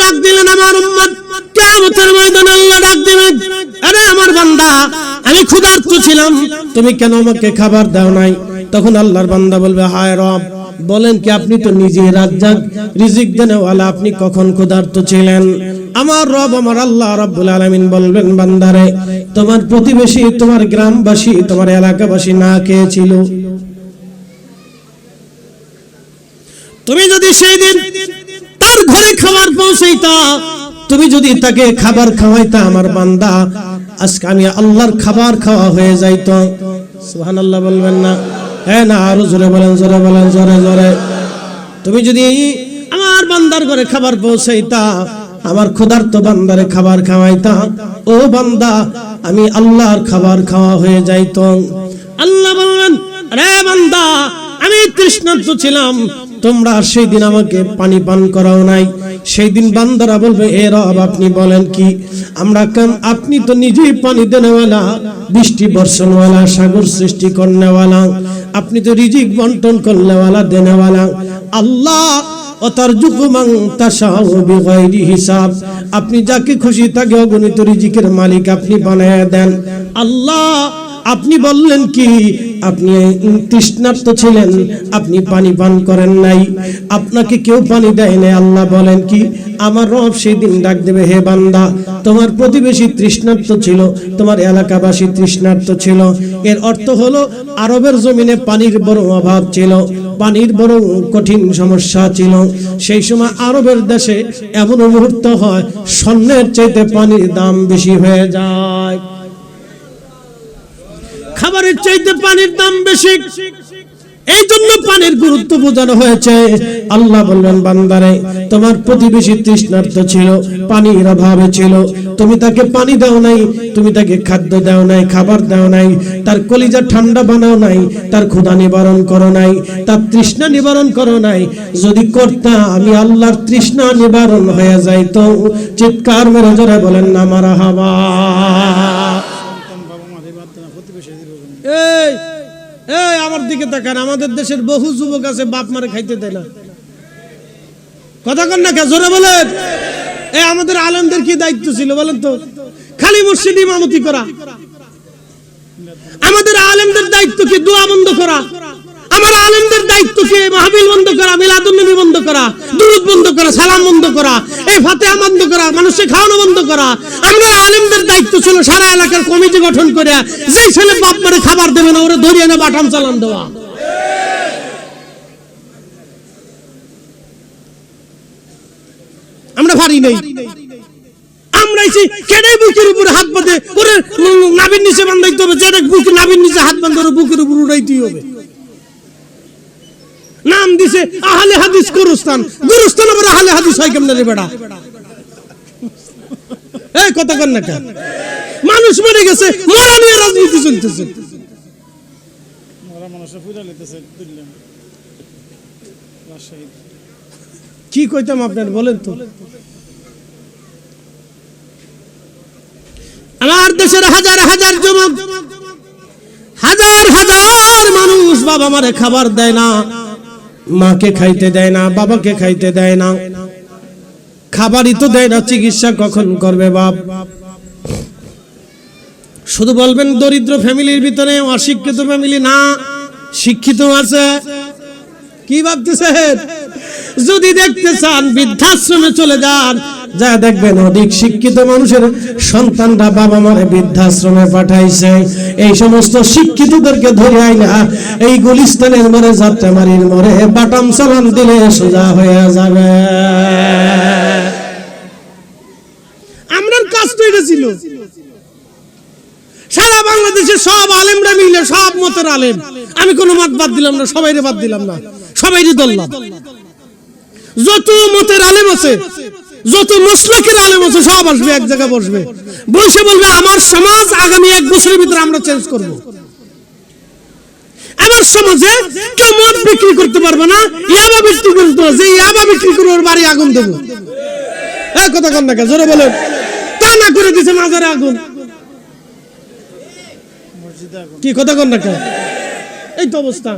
ডাক দিলেন আমার উম্মত, কিয়ামতের ময়দানে আল্লাহ ডাক দিবেন, আরে আমার বান্দা আমি ক্ষুধার্ত ছিলাম, তুমি কেন আমাকে খাবার দাও নাই? তখন আল্লাহর বান্দা বলবে, হায় রব, বলেন কি আপনি তো নিজেই রাজ্জাক, রিজিক দেনেওয়ালা, আপনি কখন ক্ষুধার্ত ছিলেন? আমার রব আমার আল্লাহ রাব্বুল আলামিন বলবেন, বান্দারে তোমার প্রতিবেশী, তোমার গ্রামবাসী, তোমার এলাকাবাসী না খেয়েছিল, তুমি যদি সেই দিন তার ঘরে খাবার পৌঁছাইতা, তুমি যদি তাকে খাবার খাওয়াইতা, আমার বান্দা আজকে আমি আল্লাহর খাবার খাওয়া হয়ে যাইতো। সুবহানাল্লাহ বলবেন না? হ্যাঁ না, আরো জোরে বলেন, জোরে বলেন, জোরে জোরে। তুমি যদি আমার বান্দার ঘরে খাবার পৌঁছাইতা, আমার ক্ষুধার্ত বান্দারে খাবার খাওয়াইতা, ও বান্দা আমি আল্লাহর খাবার খাওয়া হয়ে যাইতো। আল্লাহ বলবেন, আরে বান্দা আমি তৃষ্ণার্ত ছিলাম, তোমরা সেই দিন আমাকে পানি পান করাও নাই। সেই দিন বান্দারা বলবে, এ রব আপনি বলেন কি, আমরা কেন, আপনি তো নিজেই পানি দেনেওয়ালা, বৃষ্টি বর্ষণওয়ালা, সাগর সৃষ্টি করনেওয়ালা, আপনি তো রিজিক বন্টন করনেওয়ালা, দেনেওয়ালা আল্লাহ। অতারজুকু মান তাশাউ বিগাইরি হিসাব, আপনি যাকে খুশি তাকে অগণিত রিজিকের মালিক আপনি বানায়া দেন। আল্লাহ আপনি বললেন কি, আপনি তৃষ্ণার্ত ছিলেন, আপনি পানি পান করেন নাই, আপনাকে কেউ পানি দেয় নাই। আল্লাহ বলেন কি, আমার রব সেই দিন ডাক দেবে, হে বান্দা তোমার প্রতিবেশী তৃষ্ণার্ত ছিল, তোমার এলাকাবাসী তৃষ্ণার্ত ছিল। এর অর্থ হলো আরবের জমিনে পানির বড় অভাব ছিল, পানির বড় কঠিন সমস্যা ছিল। সেই সময় আরবের দেশে এমন মুহূর্ত হয় স্বর্ণের চাইতে পানির দাম বেশি হয়ে যায়, খাবারের চাইতে পানির দাম বেশি। এই জন্য পানির গুরুত্ব বোঝানো হয়েছে। আল্লাহ বললেন, বান্দারে তোমার প্রতিবেশী তৃষ্ণার্ত ছিল, পানির অভাবে ছিল, তুমি তাকে পানি দাও নাই, তুমি তাকে খাদ্য দাও নাই, খাবার দাও নাই, তার কলিজা ঠান্ডা বানাও নাই, তার ক্ষুধা নিবারণ করো নাই, তার তৃষ্ণা নিবারণ করো নাই। যদি করতা আমি আল্লাহর তৃষ্ণা নিবারণ হয়ে যাইতো। চিৎকার মেরে জোরে বলেন না মারহাবা। এই এই আমার দিকে তাকান, আমাদের দেশের বহু যুবক আছে বাপ মারে খাইতে দেয় না। কথা কন না, জোরে বলেন। এই আমাদের আলেমদের কি দায়িত্ব ছিল বলেন তো? খালি মসজিদ ইমামতি করা। আমাদের আলেমদের দায়িত্ব কি দোয়া বন্ধ করা? আমার আলেমদের দায়িত্ব কি মাহফিল বন্ধ করা, মিলাদুন নবী বন্ধ করা, দুরূদ বন্ধ করা, সালাম বন্ধ করা, এই ফাতিহা বন্ধ করা, মানুষকে খাওয়ানো বন্ধ করা? আমাদের আলেমদের দায়িত্ব ছিল সারা এলাকার কমিটি গঠন করে যেই ছেলে বাপ মারে খাবার দেবে না ওরে ধরিয়ে না বাটাম চালান দেওয়া। আমরা পারি নাই, আমরা এসে কেডে বুকের উপরে হাত বাঁধে ওরে নাভির নিচে বাঁধাইতে হবে, যেটা বুকের নাভির নিচে হাত বাঁধে ওরে বুকের উপর উড়াইতে হবে। নাম দিছে আহলে হাদিস গুরুস্থান, গুরুস্থান আবার আহলে হাদিস হয় কেমনে রে বেটা? এই কথা কন না কেন? মানুষ মরে গেছে, মরা নিয়ে রাজনীতি চলতেছে। কি কইতাম আপনার বলেন তো? আমার দেশের হাজার হাজার যুবক, হাজার হাজার মানুষ বাবা মারে খাবার দেয় না, মাকে খাইতে দেয় না, বাবাকে খাইতে দেয় না, খাবারই তো দেয় না, চিকিৎসা কখন করবে বাপ? শুধু বলবেন দরিদ্র ফ্যামিলির ভিতরে, অশিক্ষিত ফ্যামিলি না, শিক্ষিত আছে। কি ভাবতেছেন? যদি দেখতে চান বৃদ্ধাশ্রমে চলে যান, যা দেখবেন অধিক শিক্ষিত মানুষের সন্তানরা বাবা মারে বৃদ্ধাশ্রমে পাঠাইছে। এই সমস্ত শিক্ষিতদেরকে ধরে আইনা এই গুলিস্তানের মোড়ে, যাত্রাবাড়ির মোড়ে বাটাম চালান দিলে সোজা হয়ে যাবে। আমরার কাজ তো এটা ছিল। সারা বাংলাদেশে সব আলেমরা মিলে, সব মতের আলেম, আমি কোনো মত বাদ দিলাম না, সবাইরে বাদ দিলাম না, সবাইরে ধরলাম। যত মতের আলেম আছে, যত মুসলিকের আলেম আছে, সব আসবে, এক জায়গায় বসবে, বসে বলবে আমার সমাজ আগামী 1 বছরের ভিতরে আমরা চেঞ্জ করব। আমার সমাজে কেউ মদ বিক্রি করতে পারবে না, ইয়াবা বিক্রি করতে পারবে, যে ইয়াবা বিক্রি করে ওর বাড়ি আগুন দেবো। এই কথা কন না, জোরে বলেন। তা না করে দিছে মাজারে আগুন। কি কথা কন না, এই তো অবস্থা।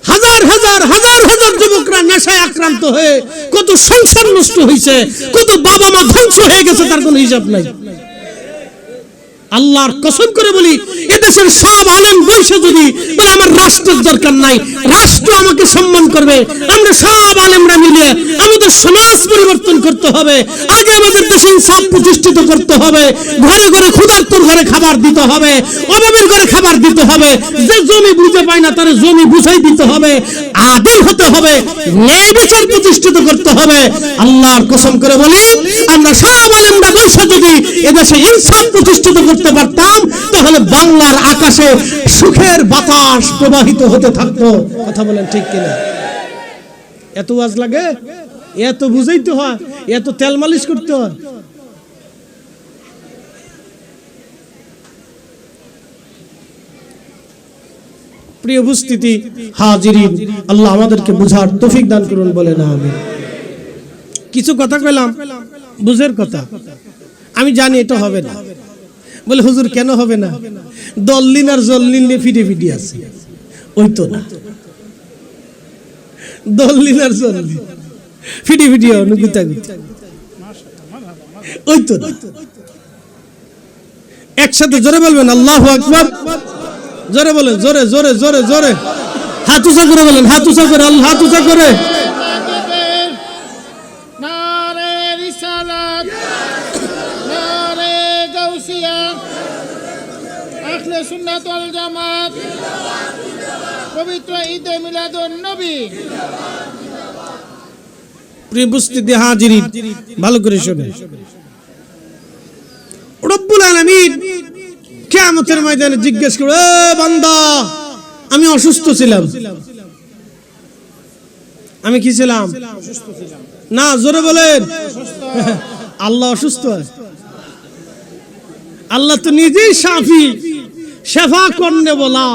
হাজার হাজার হাজার হাজার যুবকরা নেশায় আক্রান্ত হয়ে কত সংসার নষ্ট হয়েছে, কত বাবা মা ধ্বংস হয়ে গেছে, তার কোনো হিসাব নাই। আল্লাহর কসম করে বলি, এদেশের সব আলেম বৈশে যদি বলে আমার রাষ্ট্রের দরকার নাই, রাষ্ট্র আমাকে সম্মান করবে, আমরা সব আলেমরা মিলে আমাদের সমাজ পরিবর্তন করতে হবে। আগে আমাদের দেশে ইনসাফ প্রতিষ্ঠিত করতে হবে, ঘরে ঘরে ক্ষুধার্তর ঘরে খাবার দিতে হবে, অভাবের ঘরে খাবার দিতে হবে, যে জমি বুঝে পায় না তার জমি বুঝাই দিতে হবে, আদিল হতে হবে, ন্যায় বিচার প্রতিষ্ঠিত করতে হবে। আল্লাহর কসম করে বলি, আমরা সব আলেমরা বৈশে যদি এদেশে ইনসাফ প্রতিষ্ঠিত করতে পারতাম, তাহলে বাংলার আকাশে সুখের বাতাস প্রবাহিত হতে থাকতো। কথা বলেন ঠিক কিনা? এত ওয়াজ লাগে, এত বুঝাইতে হয়, এত তেল মালিশ করতে হয়। প্রিয় উপস্থিতি, হাজিরিন, আল্লাহ আমাদেরকে বুঝার তৌফিক দান করুন, বলে না আমিন। কিছু কথা কইলাম বুঝের কথা, আমি জানি এটা হবে না। বলে হুজুর কেন হবে না? দল্লিন আর জল্লিন নিয়ে ফিটে ফিটে আছে, ওই তো না। দল্লিন আর জল্লিন ফিটে ফিটে অনুগুতা গুতা, ওই তো না। একসাথে জোরে বলবেন আল্লাহু আকবার, জোরে বলেন, জোরে জোরে জোরে জোরে, হাত উঁচা করে বলেন, হাত উঁচা করে, আল্লাহ হাত উঁচা করে। সুন্নাত ওয়াল জামাত, পবিত্র ঈদে মিলাদুন নবী। প্রিয় উপস্থিতি, হাজিরিন, ভালো করে শুনুন। রব্বুল আলামিন কিয়ামতের ময়দানে জিজ্ঞেস করে, এ বান্দা, আমি অসুস্থ ছিলাম। আমি কি ছিলাম? না, জোরে বলেন। আল্লাহ অসুস্থ? আল্লাহ তো নিজেই শাফি, শেফা করনে বলা।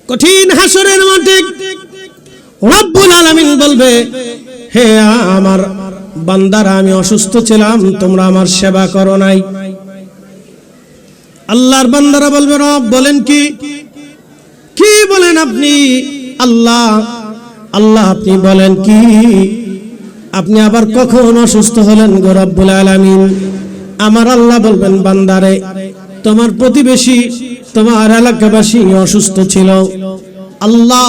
কঠিন হাসরের মাঠে রব্বুল আলামিন বলবে, হে আমার বান্দারা, আমি অসুস্থ ছিলাম, তোমরা আমার সেবা করো নাই। আল্লাহর বান্দারা বলবে, রব বলেন কি? কি বলেন আপনি? আল্লাহ, আল্লাহ আপনি বলেন কি? আপনি আবার কখন অসুস্থ হলেন গো রব্বুল আলামিন? আমার আল্লাহ বলবেন, বান্দারে, তোমার প্রতিবেশী, তোমার এলাকাবাসী অসুস্থ ছিল। আল্লাহ,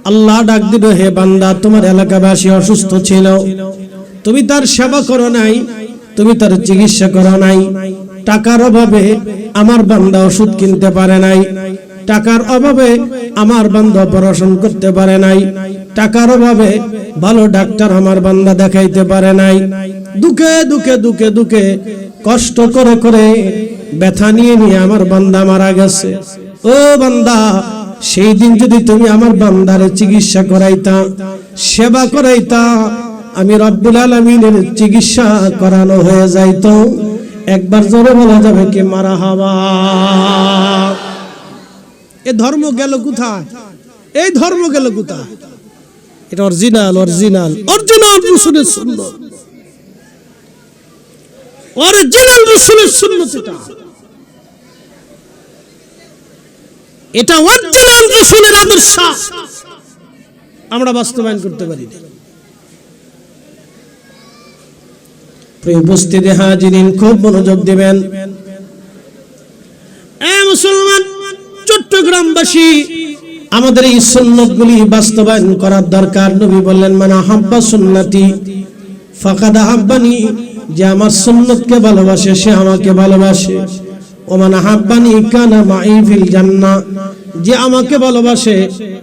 আল্লাহ ডাক দিবে, হে বান্দা, তোমার এলাকাবাসী অসুস্থ ছিল, তুমি তার সেবা করো নাই, তুমি তার চিকিৎসা করো নাই। টাকার অভাবে আমার বান্দা ওষুধ কিনতে পারে নাই, টাকার অভাবে আমার বান্দা অপারেশন করতে পারে নাই, টাকার অভাবে ভালো ডাক্তার আমার বান্দা দেখাইতে পারে নাই। দুঃখে দুঃখে দুঃখে দুঃখে কষ্ট করে করে ব্যথা নিয়ে নিয়ে আমার বান্দা মারা গেছে। ও বান্দা, সেই দিন যদি তুমি আমার বান্দারে চিকিৎসা করাইতা, সেবা করাইতা, আমি রব্বুল আলামিনের চিকিৎসা করানো হয়ে যাইতো। একবার জোরে বলা যাবে কি মারহাবা? এ ধর্ম গেল কোথায়? এই ধর্ম গেল কোথায়? এটা অরিজিনাল অরিজিনাল অরিজিনাল রাসূলের সুন্নাত, অরিজিনাল রাসূলের সুন্নাত। এটা অরিজিনাল রাসূলের আদর্শ আমরা বাস্তবায়ন করতে পারি না। প্রিয় উপস্থিতি, হাজিরিন, খুব মনোযোগ দিবেন। এ মুসলমান চট্টগ্রামবাসী, আমাদের এই সুন্নাতগুলি বাস্তবায়ন করার দরকার। নবী বললেন, মান আহাব্বা সুন্নতি ফাকাদ আহাব্বানি, যে আমার সুন্নাতকে ভালোবাসে সে আমাকে ভালোবাসে। ও মান আহাব্বানি কানা মাই ফিল জান্নাহ, যে আমাকে ভালোবাসে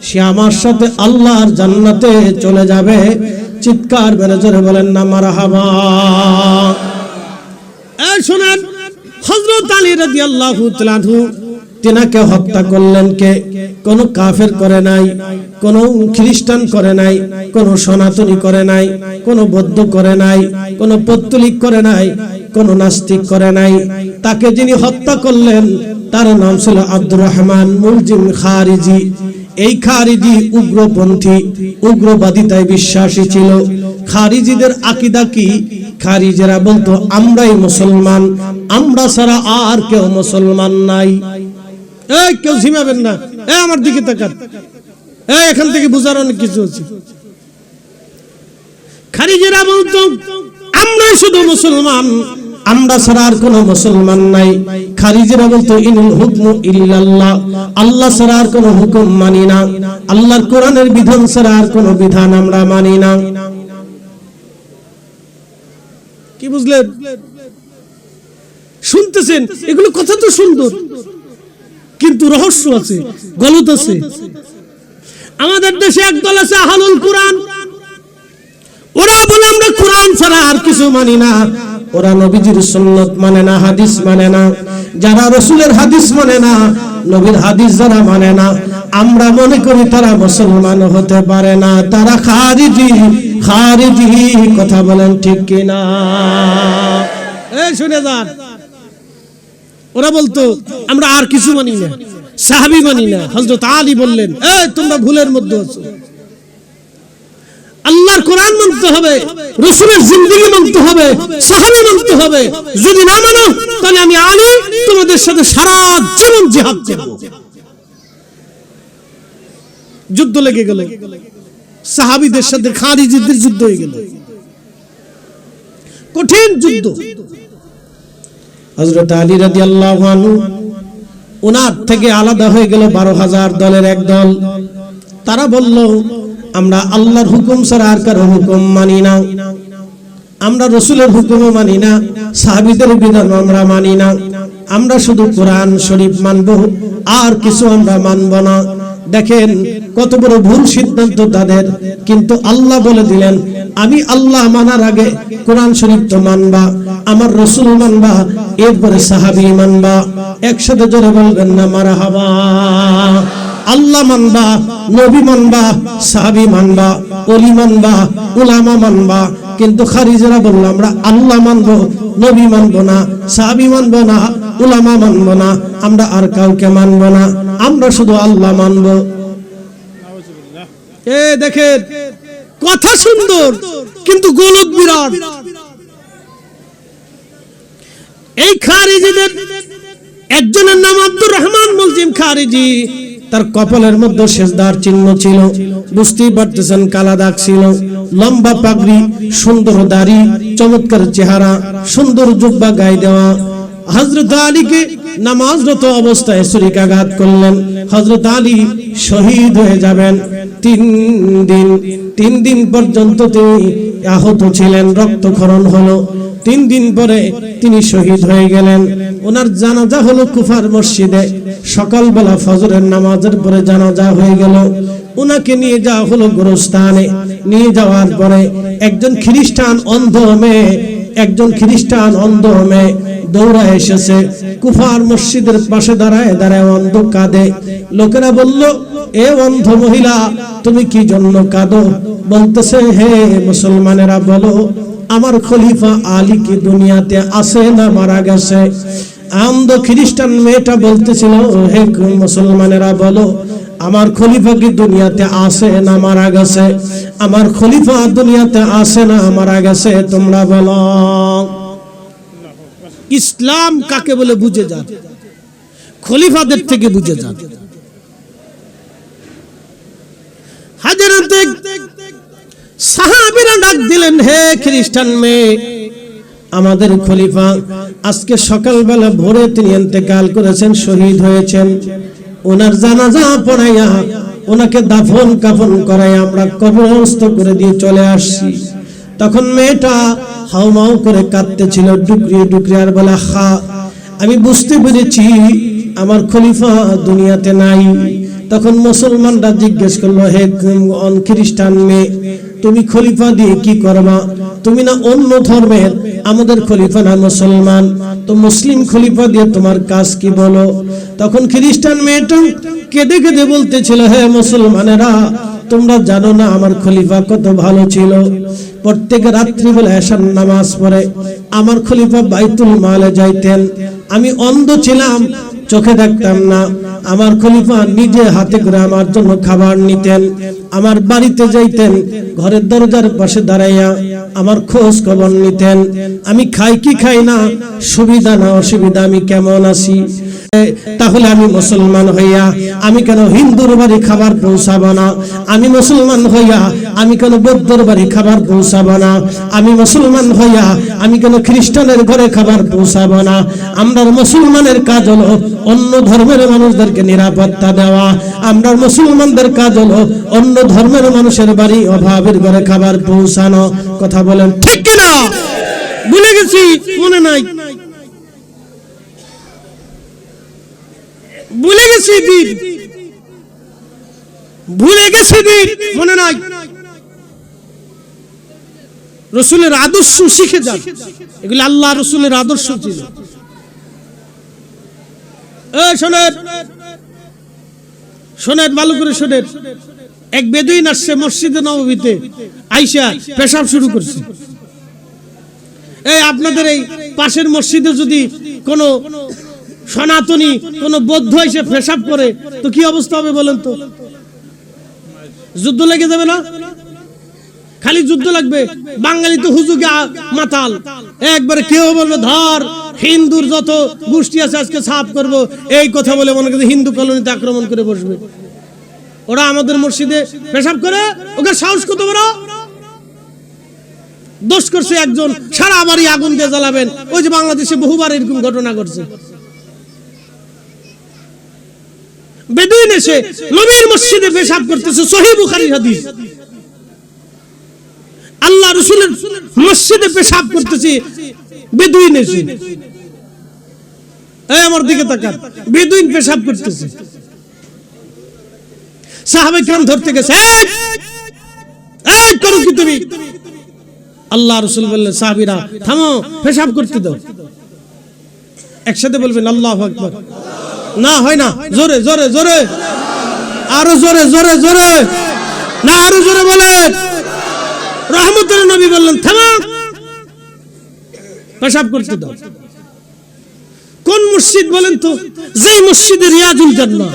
সে আমার সাথে আল্লাহর জান্নাতে চলে যাবে। চিৎকার মেরে জোরে বলেন না মারহাবা। এই শুনেন, হযরত আলী রাদিয়াল্লাহু তাআলা আনহু, তিনাকে হত্যা করলেন কে? কোন কাফের করে নাই, কোন খ্রিস্টান করে নাই, কোন সনাতনী করে নাই, কোন বৌদ্ধ করে নাই, কোন পৌত্তলিক করে নাই, কোন নাস্তিক করে নাই। তাকে যিনি হত্যা করলেন তার নাম ছিল আব্দুর রহমান মুলজিম খারিজি। এই খারিজি উগ্রপন্থী, উগ্রবাদিতায় বিশ্বাসী ছিল। খারিজিদের আকীদা কি? খারিজিরা বলতো আমরাই মুসলমান, আমরা ছাড়া আর কেউ মুসলমান নাই। এই কেউ ঝিমাবেন না, আমার দিকে তাকান, এখান থেকে বোঝার অনেক কিছু আছে। খারিজিরা বলতো আমরাই শুধু মুসলমান, আমরা ছাড়া আর কোনো মুসলমান নাই। খারিজিরা বলতো ইনুল হুকমু ইল্লাল্লাহ, আল্লাহ ছাড়া আর কোনো হুকুম মানি না, আল্লাহর কোরআনের বিধান ছাড়া আর কোনো বিধান আমরা মানি না। কি বুঝলেন? শুনতেছেন, এগুলো কথা তো সুন্দর, কিন্তু রহস্য আছে, গলত আছে। আমাদের দেশে একদল আছে আহলুল কোরআন, ওরা বলে আমরা কোরআন ছাড়া আর কিছু মানি না। ওরা নবীজির সুন্নাত মানে না, হাদিস মানে না। যারা রাসূলের হাদিস মানে না, নবীর হাদিস যারা মানে না, আমরা মনে করি তারা মুসলমান হতে পারে না, তারা খারিজি। খারিজি কথা বলেন ঠিক কিনা? শুনে যান, ওরা বলতো আমরা আর কিছু মানি না, সাহাবী মানি না। হযরত আলী বললেন, তোমরা ভুলের মধ্যে আছো, আল্লাহর কোরআন মানতে হবে, রাসূলের জিন্দেগি মানতে হবে, সাহাবী মানতে হবে। যদি না মানো তাহলে আমি আলী তোমাদের সাথে সারা জীবন জিহাদ করব। যুদ্ধ লেগে গেল, সাহাবীদের সাথে খারিজিদের যুদ্ধ হয়ে গেল, কঠিন যুদ্ধ। হযরত আলী রাদিয়াল্লাহু আনহু ওনার থেকে আলাদা হয়ে গেল 12,000 দলের এক দল। তারা বলল আমরা আল্লাহর হুকুম ছাড়া আর কারো হুকুম মানি না, আমরা রাসূলের হুকুমও মানি না, সাহাবীদের বিধান আমরা মানি না, আমরা শুধু কোরআন শরীফ মানব, আর কিছু আমরা মানব না। দেখেন কত বড় ভুল সিদ্ধান্ত তাদের। কিন্তু আল্লাহ বলে দিলেন আমি আল্লাহ মানার আগে কোরআন শরীফ তো মানবা, আমার রাসূল মানবা, এরপরে সাহাবী মানবা। একসাথে জোরে বলবেন না মারহাবা। আল্লাহ মানবা, নবী মানবা, সাহাবী মানবা, ওলি মানবা, উলামা মানবা। কিন্তু খারিজিরা বলল আমরা আল্লাহ মানবো, নবী মানবো না, সাহাবী মানবো না, উলামা মানবো না, আমরা আর কাউকে মানবো না, আমরা শুধু আল্লাহ মানবো। দেখেন কথা সুন্দর কিন্তু গলত বিরাট। এই খারিজিদের একজনের নাম আব্দুর রহমান মুলজিম খারিজি। তার কপালের মধ্যে সেজদার চিহ্ন ছিল, বুঝতেই পারতেছেন কালা দাগ ছিল, লম্বা পাগড়ি, সুন্দর দাড়ি, চমৎকার চেহারা, সুন্দর জুব্বা গায়ে দেওয়া। হযরত আলীকে নামাজরত অবস্থায় ছুরিকাঘাত করলেন। হযরত আলী শহীদ হয়ে যাবেন। 3 দিন পর্যন্ত তিনি আহত ছিলেন, রক্তক্ষরণ হলো। 3 দিন পরে তিনি শহীদ হয়ে গেলেন। ওনার জানাজা হলো কুফার মসজিদে। সকালবেলা ফজরের নামাজের পরে জানাজা হয়ে গেল। ওনাকে নিয়ে যাওয়া হলো গোরস্থানে। নিয়ে যাওয়ার পরে একজন খ্রিস্টান অন্ধ মেয়ে দৌড়া এসেছে, কুফার মসজিদের পাশে দাঁড়ায় দাঁড়ায় অন্ধ কাঁদে। লোকেরা বলল এ অন্ধ মহিলা তুমি কি জন্য কাঁদো? বলতেছে হে মুসলমানেরা বলো আমার খলিফা আলী কি দুনিয়াতে আছে না মারা গেছে? অন্ধ খ্রিস্টান মেয়েটা বলতেছিল হে মুসলমানেরা বলো আমার খলিফা কি দুনিয়াতে আছে না মারা গেছে? আমার খলিফা দুনিয়াতে আছে না মারা গেছে? তোমরা বলো। ইসলাম কাকে বলে বুঝে যান, খলিফাদের থেকে বুঝে যান। হাজরাতে সাহাবীরা ডাক দিলেন হে খ্রিস্টান মেয়ে, আমাদের খলিফা আজকে সকালবেলা ভোরে তিনি ইন্তেকাল করেছেন, শহীদ হয়েছেন। ওনার জানাজা পড়াইয়া ওনাকে দাফন কাফন করাইয়া আমরা কবরস্থ করে দিয়ে চলে আসছি। তখন মেয়েটা হাউমাউ করে কাঁদতেছিল, ডুকরিয়ে ডুকরিয়ে আর বলে আমি বুঝতে পেরেছি আমার খলিফা দুনিয়াতে নাই। তখন মুসলমানরা জিজ্ঞেস করলো হে খ্রিস্টান মেয়ে তুমি খলিফা দিয়ে কি করবা? তুমি না অন্য ধর্মের, আমাদের খলিফা না মুসলমান, তো মুসলিম খলিফা দিয়ে তোমার কাজ কি বলো? তখন খ্রিস্টান মেয়েটা কেঁদে কেঁদে বলতেছিল হে মুসলমানেরা তোমরা জানো না আমার খলিফা কত ভালো ছিল। প্রত্যেক রাত্রিবেলা এশার নামাজ পড়ে আমার খলিফা বাইতুল মালে যাইতেন। আমি অন্ধ ছিলাম, চোখে দেখতাম না। আমার খলিফা নিজে হাতে করে আমার জন্য খাবার নিতেন, আমার বাড়িতে যাইতেন, ঘরের দরজার পাশে দাঁড়াইয়া আমার খোঁজ খবর নিতেন। আমি খাই কি খাই না, সুবিধা না অসুবিধা, আমি কেমন আছি, তাহলে আমি মুসলমান হইয়া আমি কেন হিন্দুর বাড়ি খাবার পৌঁছাবো না? আমি মুসলমান হইয়া আমি কেন বৌদ্ধর বাড়ি খাবার পৌঁছাবো না? আমি মুসলমান হইয়া আমি কেন খ্রিস্টানের ঘরে খাবার পৌঁছাবো না? আমরা মুসলমানের কাজ হলো অন্য ধর্মের মানুষদেরকে নিরাপত্তা দেওয়া। আমরা মুসলমানদের কাজ হলো অন্য ধর্মের মানুষের বাড়ি অভাবের ঘরে খাবার পৌঁছানো। কথা বলেন ঠিক কিনা? ভুলে গেছি, মনে নাই, ভুলে গেছি দিন, ভুলে গেছি দিন, মনে নাই। রসুলের আদর্শ শিখে যান, এগুলি আল্লাহ রসুলের আদর্শ ছিল। শোনেন শোনেন ভালো করে শোনেন। এক বেদুইন আসছে মসজিদে নববীতে, আইসা পেশাব শুরু করছে। এই আপনাদের এই পাশের মসজিদে যদি কোনো সনাতনী কোন বৌদ্ধ এসে পেশাব করে তো কি অবস্থা হবে বলেন তো? যুদ্ধ লেগে যাবে না? খালি যুদ্ধ লাগবে। বাঙালি তো হুজুগে মাতাল, একবারে কেউ বলবে ধর হিন্দুর যত গোষ্ঠী আছে আজকে সাফ করব, এই কথা বলে মনে করে হিন্দু কলোনিতে আক্রমণ করে বসবে। ওরা আমাদের মসজিদে পেশাব করে, ওকে সাহস কত বড়! দোষ করছে একজন, সারা বাড়ি আগুন দিয়ে জ্বালাবেন। ওই যে বাংলাদেশে বহুবার এরকম ঘটনা ঘটছে। বেদুইন এসে নবীর মসজিদে পেশাব করতেছে, সহিহ বুখারীর হাদিস। আল্লাহ রাসূলের মসজিদে পেশাব করতেছে বেদুইন এসে। এই আমার দিকে তাকান, বেদুইন পেশাব করতেছে। সাহাবায়ে কেরাম ধরতে গেছে, এই করো কি তুমি? আল্লাহ রাসূল বললেন, সাহাবীরা থামো, পেশাব করতে দাও। একসাথে বলবেন আল্লাহু আকবার। না হয় না, জোরে জোরে জোরে, আরো জোরে জোরে জোরে, না আরো জোরে বলেন। রহমতের নবী বললেন থামো, পেশাব করতে দাও। কোন মসজিদ বলেন তো? যেই মসজিদে রিয়াজুল জান্নাহ।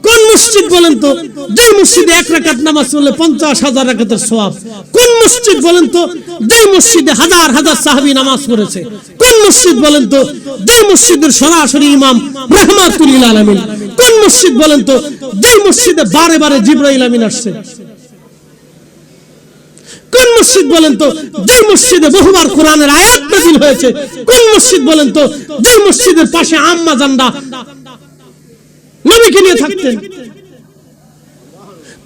কোন মসজিদ বলেন তো? যেই মসজিদে এক রাকাত নামাজ পড়লে 50,000 রাকাতের সওয়াব। কোন মসজিদ বলেন তো? যেই মসজিদে হাজার হাজার সাহাবী নামাজ পড়েছে। কোন মসজিদ বলেন তো? যেই মসজিদের সরাসরি ইমাম রাহমাতুল লিল আলামিন। কোন মসজিদ বলেন তো? যেই মসজিদে বারে বারে জিবরাইল আমিন আসছে। কোন মসজিদ বলেন তো? যেই মসজিদে বহুবার কোরআনের আয়াত নাযিল হয়েছে। কোন মসজিদ বলেন তো? যেই মসজিদের পাশে আম্মা জানরা নবীকে নিয়ে থাকতেন।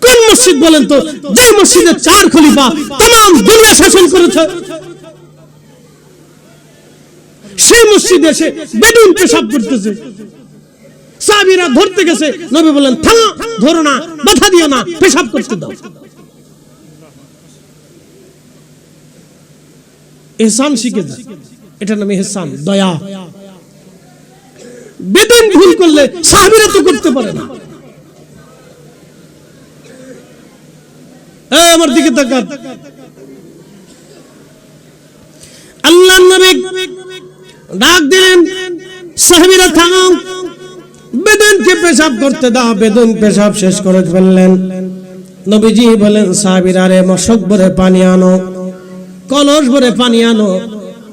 কোন মসজিদ বলেন তো? যেই মসজিদে 4 খলিফা तमाम দুনিয়া শাসন করেছে। সেই মসজিদে এসে বেদুইন পেশাব করতেছে। সাহাবীরা ধরতে গেছে, নবী বলেন থামো, ধরো না, বাধা দিও না, পেশাব করতে দাও। ইহসান শিখে যায়, এটার নাম ইহসান, দয়া। বেদুইন ভুল করলে সাহাবীরা তো করতে পারে না। এই আমার দিকে তাকান, আল্লাহর নবী ডাক দিলেন, সাহাবীরা থামো, বেদুইনকে পেশাব করতে দাও। বেদুইন পেশাব শেষ করে ফেললেন। নবীজি বলেন, সাহাবীরা রে মশক ভরে পানি আনো, কলস ভরে পানি আনো।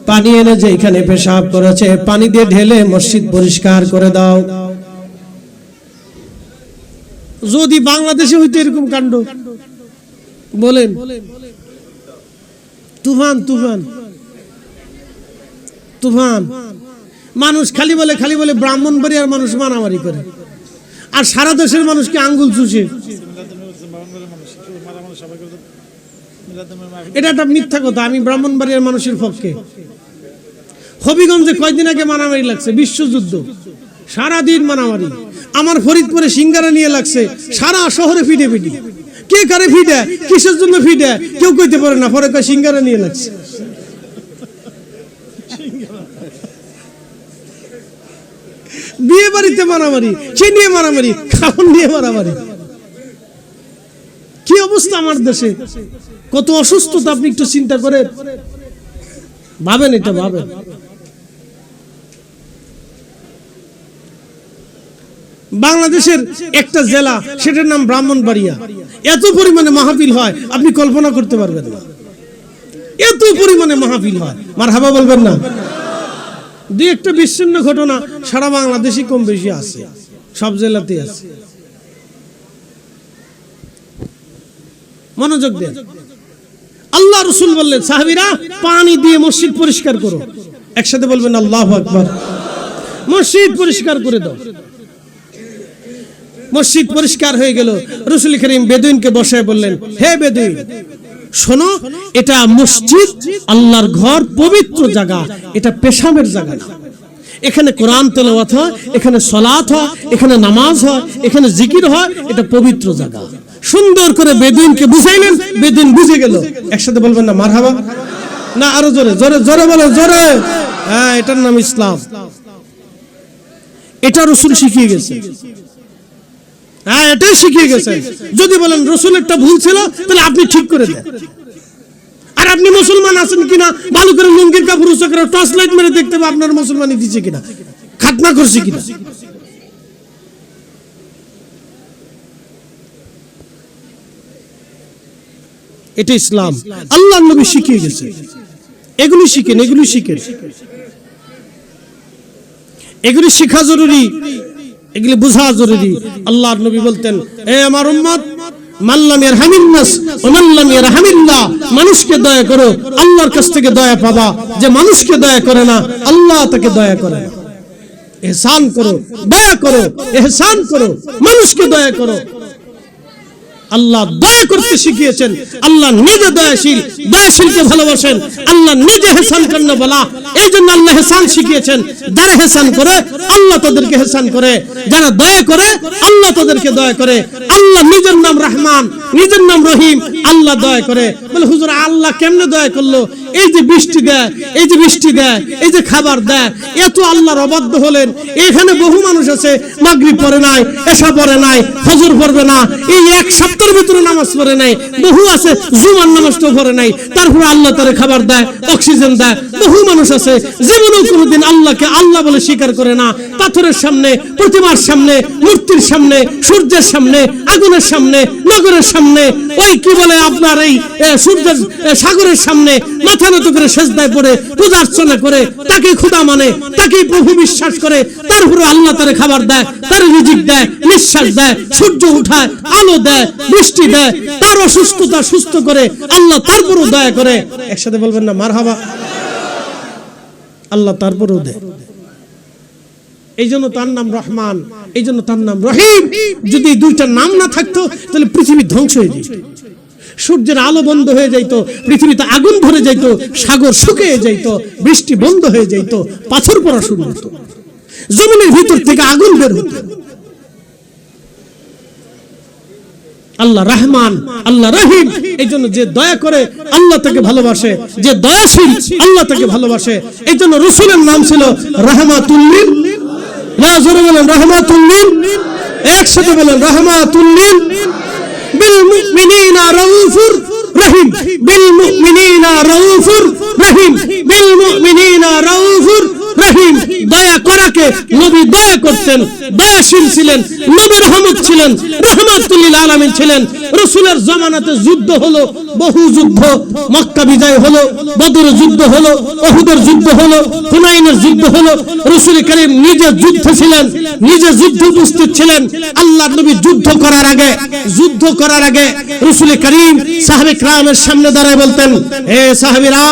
পানি এনে যেখানে পেশাব করেছে পানি দিয়ে ঢেলে মসজিদ পরিষ্কার করে দাও। যদি বাংলাদেশে হইতো এরকম কাণ্ড, বলেন তুফান তুফান তুফান। মানুষ খালি বলে ব্রাহ্মণবাড়িয়ার মানুষ মারামারি করে, আর সারা দেশের মানুষকে আঙ্গুল চুষে। এটা একটা মিথ্যা কথা। আমি ব্রাহ্মণবাড়িয়ার মানুষের পক্ষে। হবিগঞ্জে কয়দিন আগে মারামারি লাগছে, বিশ্বযুদ্ধ, সারাদিন মারামারি। আমার ফরিদপুরে সিঙ্গারা নিয়ে লাগছে, সারা শহরে ফিটে ফিটি। কে কারে ফিটে, কিসের জন্য ফিটে কেউ কইতে পারে না, পরে কয় সিঙ্গারা নিয়ে লাগছে। বিয়ে বাড়িতে মারামারি, সে নিয়ে মারামারি, খাওয়ান নিয়ে মারামারি। কি অবস্থা আমার দেশে, কত অসুস্থতা আপনি একটু চিন্তা করেন, ভাবেন, এটা ভাবেন। বাংলাদেশের একটা জেলা, সেটার নাম ব্রাহ্মণবাড়িয়া। এত পরিমাণে মাহফিল হয় আপনি কল্পনা করতে পারবেন না। এত পরিমাণে মাহফিল হয়, মারহাবা বলবেন না? দুই একটা বিচ্ছিন্ন ঘটনা সারা বাংলাদেশই কম বেশি আছে, সব জেলাতেই আছে। মনোযোগ দেন। আল্লাহ রাসূল বললেন, সাহাবীরা পানি দিয়ে মসজিদ পরিষ্কার করো। একসাথে বলবেন আল্লাহু আকবার। মসজিদ পরিষ্কার করে দাও। মসজিদ পরিষ্কার হয়ে গেল। রাসূল করিম বেদুইনকে বসায় বললেন, হে বেদুইন, শোনো, এটা মসজিদ, আল্লাহর ঘর, পবিত্র জায়গা, এটা পেশাবের জায়গা না। এখানে কোরআন তেলাওয়াত হয়, এখানে সালাত হয়, এখানে নামাজ হয়, এখানে জিকির হয়, এটা পবিত্র জায়গা। সুন্দর করে বেদুইনকে বুঝাইলেন, বেদুইন বুঝে গেল। একসাথে বলবেন না মারহাবা? না আরো জোরে জোরে জোরে বলো, জোরে। হ্যাঁ, এটার নাম ইসলাম। এটা রাসূল শিখিয়ে গেছে। হ্যাঁ, এটাই শিখিয়ে গেছে। যদি বলেন রাসূলেরটা ভুল ছিল, তাহলে আপনি ঠিক করে দেন। আর আপনি মুসলমান আছেন কিনা ভালো করে লুঙ্গির কাপড় উঁচু করে টর্চ লাইট মেরে দেখতে হবে আপনার মুসলমানি দিচ্ছে কিনা, খাতনা করছে কিনা। এটা ইসলাম, আল্লাহর নবী শিখিয়ে গেছে। এগুলি শিখেন, এগুলি শিখেন, এগুলি শিখা জরুরি, এগুলি বোঝা জরুরি। আল্লাহর নবী বলতেন, এ আমার উম্মত, মাল্লাম ইয়ারহামিন নাস ওয়া মাল্লাম ইয়ারহামিল্লাহ, মানুষকে দয়া করো, আল্লাহর কাছ থেকে দয়া পাবা। যে মানুষকে দয়া করে না, আল্লাহ তাকে দয়া করে না। ইহসান করো, দয়া করো, ইহসান করো, মানুষকে দয়া করো। আল্লাহ দয়া করতে শিখিয়েছেন। আল্লাহ নিজে দয়াশীল, দয়াশীলকে ভালোবাসেন। আল্লাহ নিজে হেসান করেন বলা, এই জন্য আল্লাহ হেসান শিখিয়েছেন। যারা হেসান করে আল্লাহ তাদেরকে হেসান করে, যারা দয়া করে আল্লাহ তাদেরকে দয়া করে। আল্লাহ নিজের নাম রহমান, নিজের নাম রহিম, আল্লাহ দয়া করে। বলে হুজুর আল্লাহ কেমনে দয়া করলো? এই যে বৃষ্টি দেয়, এই যে বৃষ্টি দেয়, এই যে খাবার দেয়, এত আল্লাহর অবাধ্য হলেন। এখানে বহু মানুষ আছে মাগরিব পড়ে নাই, এশা পড়ে নাই, ফজর পড়বে না, এই এক সপ্তাহের ভিতরে নামাজ পড়ে নাই। বহু আছে জুমার নামাজটাও পড়ে নাই, তারপরে আল্লাহ তারে খাবার দেয়, অক্সিজেন দেয়। বহু মানুষ আছে জীবনেও কোনোদিন আল্লাহকে আল্লাহ বলে স্বীকার করে না। পাথরের সামনে, প্রতিমার সামনে, মূর্তির সামনে, সূর্যের সামনে, আগুনের সামনে, নগরের সামনে, ওই কি বলে আপনার এই সূর্যের সাগরের সামনে মাথা নত করে সেজদায় পড়ে পূজা অর্চনা করে, তাকে খোদা মানে, তাকে প্রভু বিশ্বাস করে। তারপরে আল্লাহ তারে খাবার দেয়, তারে রিজিক দেয়, নিঃশ্বাস দেয়, সূর্য উঠায়, আলো দেয়, বৃষ্টি দেয়, তার অসুস্থতা সুস্থ করে। আল্লাহ তারপরও দয়া করে। একসাথে বলবেন না মারহাবা? আল্লাহ তারপরও দেয়। এই জন্য তার নাম রহমান, এই জন্য তার নাম রহিম। যদি দুইটা নাম না থাকতো তাহলে পৃথিবী ধ্বংস হয়ে যেত। সূর্যের আলো বন্ধ হয়ে যাইতো, পৃথিবীতে আগুন ধরে যাইতো, সাগর শুকিয়ে যাইতো, বৃষ্টি বন্ধ হয়ে যাইতো, পাথর পড়া শুরু হতো, জমিনের ভিতর থেকে আগুন বের হতো। আল্লাহ রহমান, আল্লাহ রহিম। এই জন্য যে দয়া করে আল্লাহ তাকে ভালোবাসে, যে দয়াশীল আল্লাহ তাকে ভালোবাসে। এই জন্য রাসূলের নাম ছিল রাহমাতুল লিল, জোরে বলেন রাহমাতুল লিল, একসাথে বলেন রাহমাতুল লিল বিল মুমিনিনা রাউফুর রহিম, বিল মুমিনিনা রাউফুর রহিম, বিল মুমিনিনা রাউফুর রহিম। দয়া করাকে নবী দয়া করতেন, দয়াশীল ছিলেন, নবী রহমত ছিলেন, রহমাতুল লিল আলামিন ছিলেন। রাসূলের জামানাতে যুদ্ধ হলো, বহু যুদ্ধ। মক্কা বিজয় হলো, বদরের যুদ্ধ হলো, উহুদের যুদ্ধ হলো, হুনাইনের যুদ্ধ হলো। রাসূল করিম নিজে যুদ্ধ ছিলেন, নিজে যুদ্ধ উপস্থিত ছিলেন। আল্লাহর নবী যুদ্ধ করার আগে রাসূল করিম সাহাবে কিরামের সামনে দাঁড়ায় বলতেন, হে সাহাবীরা,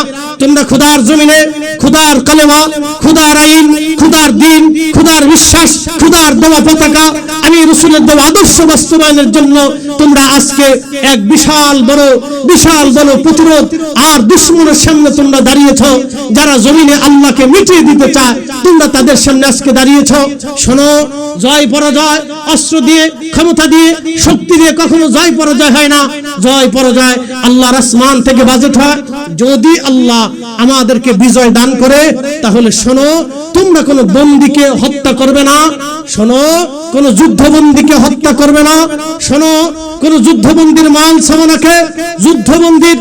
তোমরা খোদার জমিনে খোদার কালেমা, খোদার আইন, খোদার দ্বীন, খোদার বিশ্বাস, খোদার দেওয়া পতাকা, আমি রাসূলের দেওয়া আদর্শ বাস্তবায়নের জন্য তোমরা আজকে এক বিশাল বড় প্রতিরোধ আর দুশমনের সামনে তোমরা দাঁড়িয়েছ। যারা জমিনে আল্লাহকে মিটিয়ে দিতে চায়, তোমরা তাদের সামনে আজকে দাঁড়িয়েছ। শোনো, জয় পরাজয় অস্ত্র দিয়ে, ক্ষমতা দিয়ে, শক্তি দিয়ে কখনো জয় পরাজয় হয় না। জয় পরাজয় আল্লাহর আসমান থেকে বাজেট হয়। যদি আল্লাহ আমাদেরকে বিজয় দান করে, তাহলে শোনো, তোমরা কোনো বন্দীকে হত্যা করবে না। শোনো, কোন যুদ্ধবন্দীকে হত্যা করবে না। শোনো, কোন যুদ্ধবন্দীর মাল সামানাকে, যুদ্ধবন্দীর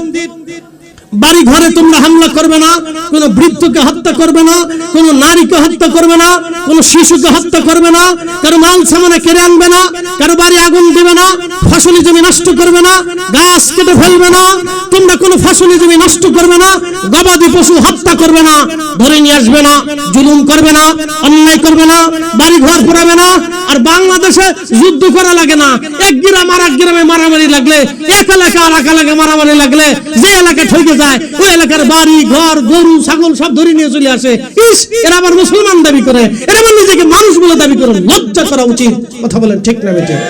বাড়ি ঘরে তোমরা হামলা করবে না, কোন বৃদ্ধকে হত্যা করবে না, কোন নারীকে হত্যা করবে না, কোন শিশুকে হত্যা করবে না, কারো মাল সামানে কেড়ে আনবে না, কারো বাড়ি আগুন দিবে না, ফসলি জমি নষ্ট করবে না, গাছ কেটে ফেলবে না, তোমরা কোনো ফসলি জমি নষ্ট করবে না, গবাদি পশু হত্যা করবে না, ধরে নিয়ে আসবে না, জুলুম করবে না, অন্যায় করবে না, বাড়ি ঘর পোড়াবে না। আর বাংলাদেশে যুদ্ধ করা লাগে না, এক গ্রাম আর এক গ্রামে মারামারি লাগলে, এক এলাকা আর এক এলাকা মারামারি লাগলে যে এলাকা ঠকে যায় ওই এলাকার বাড়ি ঘর গরু ছাগল সব ধরে নিয়ে চলে আসে। ইস, এরা আবার মুসলমান দাবি করে, এরা আবার নিজেকে মানুষ বলে দাবি করে। লজ্জা করা উচিত। কথা বলেন ঠিক না বেঠিক?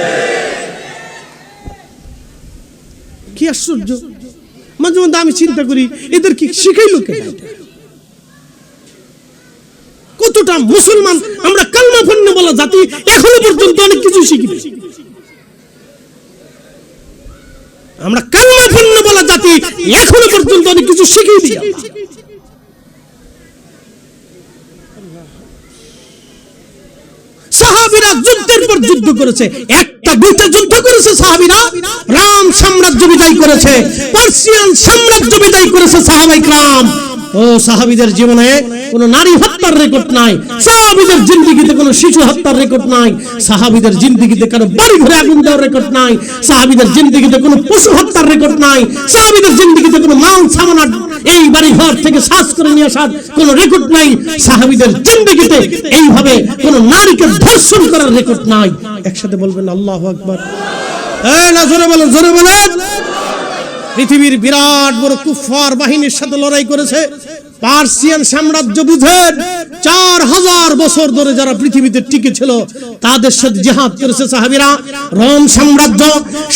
কি আশ্চর্য! মাঝে মধ্যে আমি চিন্তা করি এদের কি শিখাইলো কে? কতটা মুসলমান আমরা, কালমা পড়ন্য বলা জাতি, এখনো পর্যন্ত অনেক কিছু শিখি। আমরা কালমা পড়ন্য বলা জাতি, এখনো পর্যন্ত অনেক কিছু শিখি দিই। সাহাবীরা যুদ্ধের পর যুদ্ধ করেছে, একটা দুইটা যুদ্ধ করেছে সাহাবীরা। রাম সাম্রাজ্য বিজয় করেছে, পার্সিয়ান সাম্রাজ্য বিজয় করেছে সাহাবায়ে کرام। ও সাহাবীদের জীবনে কোনো নারী হত্যার রেকর্ড নাই, সাহাবীদের জিন্দেগিতে কোনো শিশু হত্যার রেকর্ড নাই, সাহাবীদের জিন্দেগিতে কারো বাড়ি ঘরে আগুন দেওয়ার রেকর্ড নাই, সাহাবীদের জিন্দেগিতে কোনো পশু হত্যার রেকর্ড নাই, সাহাবীদের জিন্দেগিতে কোনো মাল সামানা এই বাড়ি ঘর থেকে সাজ করে নিয়ে আসার কোনো রেকর্ড নাই, সাহাবীদের জিন্দেগিতে এইভাবে কোনো নারীকে ধর্ষণ করার রেকর্ড নাই। একসাথে বলবেন আল্লাহু আকবার। এই না, জোরে বলেন, জোরে বলেন। পৃথিবীর বিরাট বড় কুফফার বাহিনীর সাথে লড়াই করেছে পার্সিয়ান সাম্রাজ্য। বুঝেন, 4000 বছর ধরে যারা পৃথিবীতে টিকে ছিল তাদের সাথে জিহাদ করেছে সাহাবীরা। রোম সাম্রাজ্য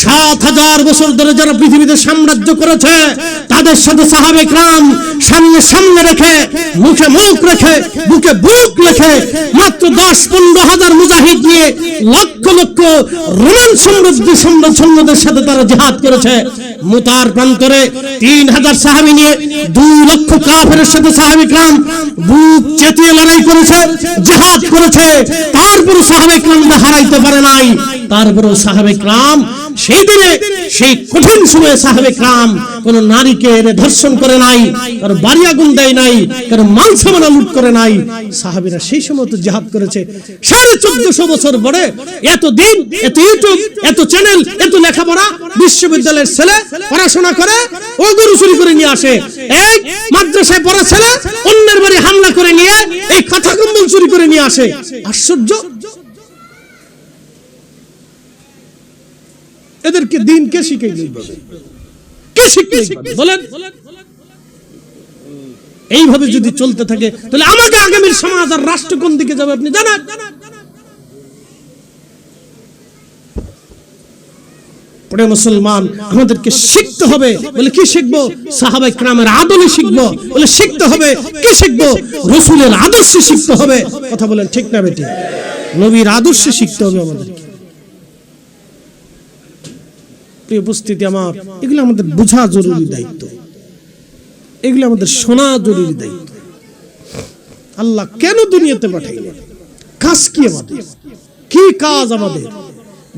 7000 বছর ধরে যারা পৃথিবীতে সাম্রাজ্য করেছে তাদের সাথে সাহাবে کرام সামনে সামনে রেখে, মুখে মুখ রেখে, বুকে বুক রেখে মাত্র 10-15 হাজার মুজাহিদ নিয়ে লক্ষ লক্ষ রোমান সৈন্যদের সাথে তারা জিহাদ করেছে। মুতার প্রান্তরে 3000 সাহাবী নিয়ে 2 লক্ষ কাফেরের সাথে সাহাবে کرام বুক চেতিয়ে লড়াই করেছে, জিহাদ করেছে। তারপর সাহাবে کرام হারাইতে পারে নাই। তারপর সাহাবে کرام সেই দিনে, সেই কঠিন সময়ে সাহাবে کرام কোন নারীকে ধর্ষণ করে নাই, কারো বাড়ি আগুন দেয় নাই, কারো মাল সামানা লুট করে নাই। সাহাবীরা সেই সময় তো জিহাদ করেছে। 1450 বছর পরে এত দিন, এত ইউটিউব, এত চ্যানেল, এত লেখাপড়া, বিশ্ববিদ্যালয়ের ছেলে পড়াশোনা করে ও গরু চুরি করে নিয়ে আসে, এই মাদ্রাসায় পড়া ছেলে অন্যের বাড়ি হামলা করে নিয়ে এই কথা কম্বল চুরি করে নিয়ে আসে। আশ্চর্য! এদেরকে দিন কে শিখাইল? কে শিখাইল বলেন? এইভাবে যদি চলতে থাকে তাহলে আমাকে আগামীর সমাজ আর রাষ্ট্র কোন দিকে যাবে আপনি জানেন? পরে মুসলমান আমাদেরকে শিখতে হবে। বলে কি শিখবো? সাহাবায়ে کرامের আদলে শিখবো। বলে শিখতে হবে কি শিখবো? রাসূলের আদর্শে শিখতে হবে। কথা বলেন ঠিক না বেটি? নবীর আদর্শে শিখতে হবে আমাদেরকে। প্রিয় উপস্থিতি আমার, এগুলো আমাদের বোঝা জরুরি দায়িত্ব, এগুলো আমাদের শোনা জরুরি দায়িত্ব। আল্লাহ কেন দুনিয়াতে পাঠাইলেন? কাজ কি আমাদের? কি কাজ আমাদের?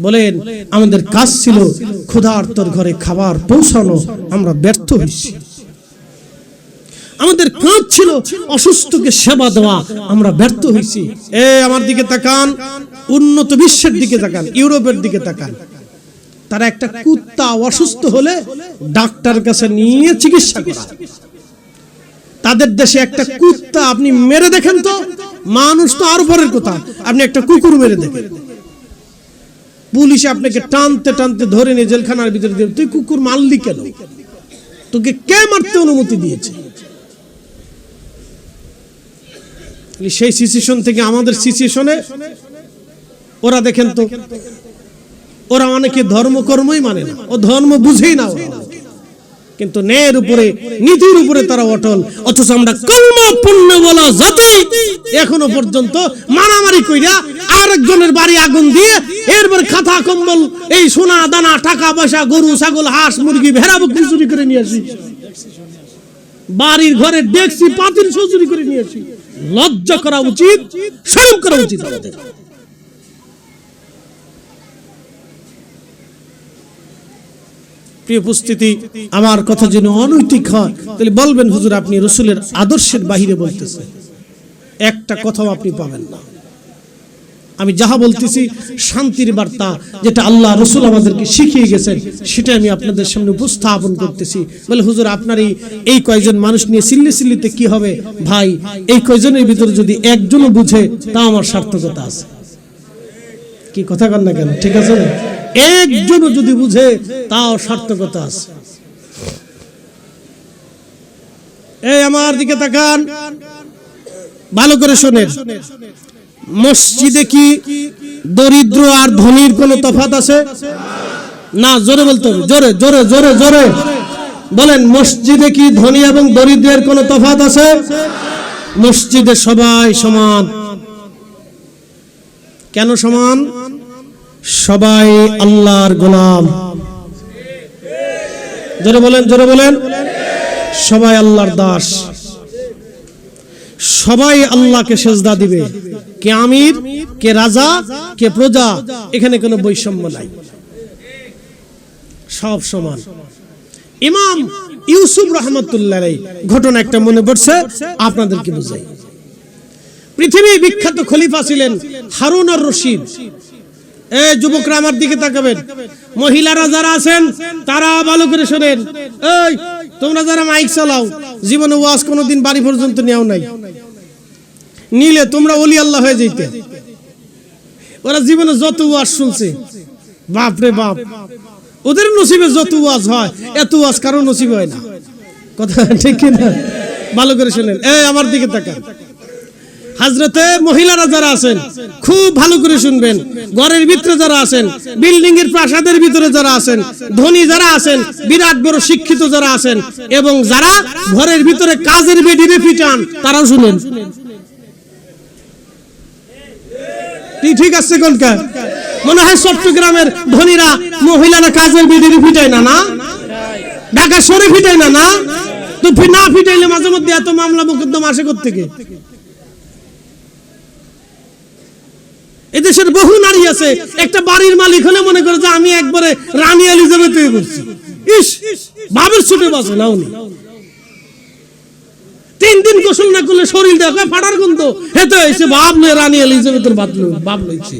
বলেন, আমাদের কাজ ছিল ক্ষুধার্তর ঘরে খাবার পৌঁছানো, আমরা ব্যর্থ হয়েছি। আমাদের কাজ ছিল অসুস্থকে সেবা দেওয়া, আমরা ব্যর্থ হয়েছি। আমার দিকে তাকান, উন্নত বিশ্বের দিকে তাকান, ইউরোপের দিকে তাকান। তারা একটা কুত্তা অসুস্থ হলে ডাক্তার কাছে নিয়ে চিকিৎসা করা। তাদের দেশে একটা কুত্তা আপনি মেরে দেখেন তো, মানুষ তো আরো পরের কথা, আপনি একটা কুকুর মেরে দেখেন, পুলিশ আপনাকে টানতে টানতে ধরে নিয়ে জেলখানার ভিতরে দিয়ে, তুই কুকুর মারলি কেন? তোকে কে মারতে অনুমতি দিয়েছে? সেই সিচুয়েশন থেকে আমাদের সিচুয়েশনে ওরা দেখেন তো, ওরা অনেকে ধর্মকর্মই মানে না, ও ধর্ম বুঝেই না, কিন্তু ন্যায়ের উপরে, নীতির উপরে তারা অটল। অথচ আমরা কলমাপূর্ণ বলা জাতি এখনো পর্যন্ত মারামারি কইরা আরেকজনের বাড়ি আগুন দিয়ে এরপর খাতা কম্বল, এই সোনা দানা টাকা পয়সা, গরু ছাগল হাঁস মুরগি ভেড়া বকরি চুরি করে নিয়ে আসি, বাড়ির ঘরে ডেকসি পাতিল চুরি করে নিয়ে আসি। লজ্জা করা উচিত, শরম করা উচিত আমাদের। প্রিয় উপস্থিতি, আমার কথা যেন অনৈতিক হয় তাহলে বলবেন হুজুর আপনি রসুলের আদর্শের বাহিরে বলতেছেন, একটা কথাও আপনি পাবেন না। আমি যাহা বলতেছি শান্তির বার্তা, যেটা আল্লাহ রসুল আমাদেরকে শিখিয়ে গেছেন সেটা আমি আপনাদের সামনে উপস্থাপন করতেছি। বলে হুজুর আপনার এই কয়জন মানুষ নিয়ে সিল্লিতে কি হবে? ভাই, এই কয়জনের ভিতরে যদি একজনও বুঝে তা আমার সার্থকতা আছে। কি কথা কন না কেন? ঠিক আছে না? একজনও যদি বুঝে তাও সার্থকতা আছে। এই আমার দিকে তাকান, ভালো করে শোনেন। মসজিদে কি দরিদ্র আর ধনীর কোনো তফাৎ আছে? না, জোরে বলতে হবে, জোরে জোরে জোরে জোরে বলেন। মসজিদে কি ধনী এবং দরিদ্রের কোনো তফাৎ আছে? মসজিদে সবাই সমান। কেন সমান? সবাই আল্লাহর গোলাম। জোরে বলেন, জোরে বলেন। সবাই আল্লাহর দাস, সবাই আল্লাহকে সেজদা দিবে। কে আমির, কে রাজা, কে প্রজা, এখানে কোনো বৈষম্য নাই, সব সমান। ইমাম ইউসুফ রাহমাতুল্লাহ আলাইহি ঘটনা একটা মনে পড়ছে, আপনাদেরকে বুঝাই। পৃথিবীর বিখ্যাত খলিফা ছিলেন হারুন আর রশিদ। এই যুবকরা আমার দিকে তাকাবেন, মহিলারা যারা আছেন তারা ভালো করে শোনেন। এই তোমরা যারা মাইক চালাও, জীবনে ওয়াজ কোনোদিন বাড়ি পর্যন্ত নেও নাই, নিলে তোমরা ওলি আল্লাহ হয়ে যেতে। ওরা জীবনে যত ওয়াজ শুনছে, বাপ রে বাপ, ওদের নসিবে যত ওয়াজ হয় এত ওয়াজ কারো নসিবে হয় না। কথা ঠিক কিনা? ভালো করে শোনেন, এই আমার দিকে তাকান। হাজরতে মহিলারা যারা আছেন খুব ভালো করে শুনবেন। ঘরের ভিতরে যারা আছেন, বিল্ডিং এর প্রাসাদের ভিতরে যারা আছেন, ধনী যারা আছেন, বিরাট বড় শিক্ষিত যারা আছেন, এবং যারা ঘরের ভিতরে কাজের বেডিরে পিটান, তারাও শুনেন। ঠিক আছে কোনটা? মনে হয় চট্টগ্রামের ধনীরা মহিলারা কাজের বেডিরে পিটায় না, না ঢাকা শহরে পিটায় না, না তো না পিটাইলে মাঝে মধ্যে এত মামলা মোকদ্দমা আসে কোত্থেকে? এদেশের বহু নারী আছে, একটা বাড়ির মালিক হলে মনে করে যে আমি একবারে রানী এলিজাবেথ হয়ে পড়ছি। ইস, বাপের ছুটে বাঁচে না উনি। 3 দিন গোসল না করলে শরীর দেখে ফাটার গন্ধ, হেতে এসে বাপ নয় রানী এলিজাবেথের বাপ লইছে।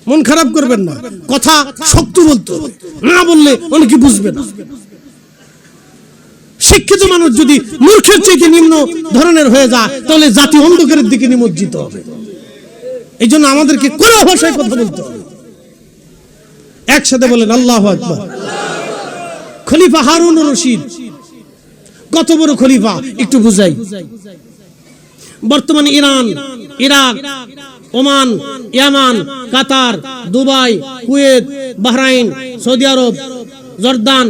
মন খারাপ করবেন না, কথা শক্ত বলতে হবে, না বললে অনেকে বুঝবে না। শিক্ষিত মানুষ যদি মূর্খের চাইতে নিম্ন ধরনের হয়ে যায় তাহলে জাতি অন্ধকারের দিকে নিমজ্জিত হবে। এই জন্য আমাদেরকে কোন ভাষায় কথা বলতে হবে। একসাথে বলেন আল্লাহু আকবার। খলিফা হারুন আর রশিদ কত বড় খলিফা একটু বুঝাই। বর্তমানে Iran, Iraq, Oman, Yemen, Qatar, Dubai, Kuwait, Bahrain, Saudi Arabia, Jordan,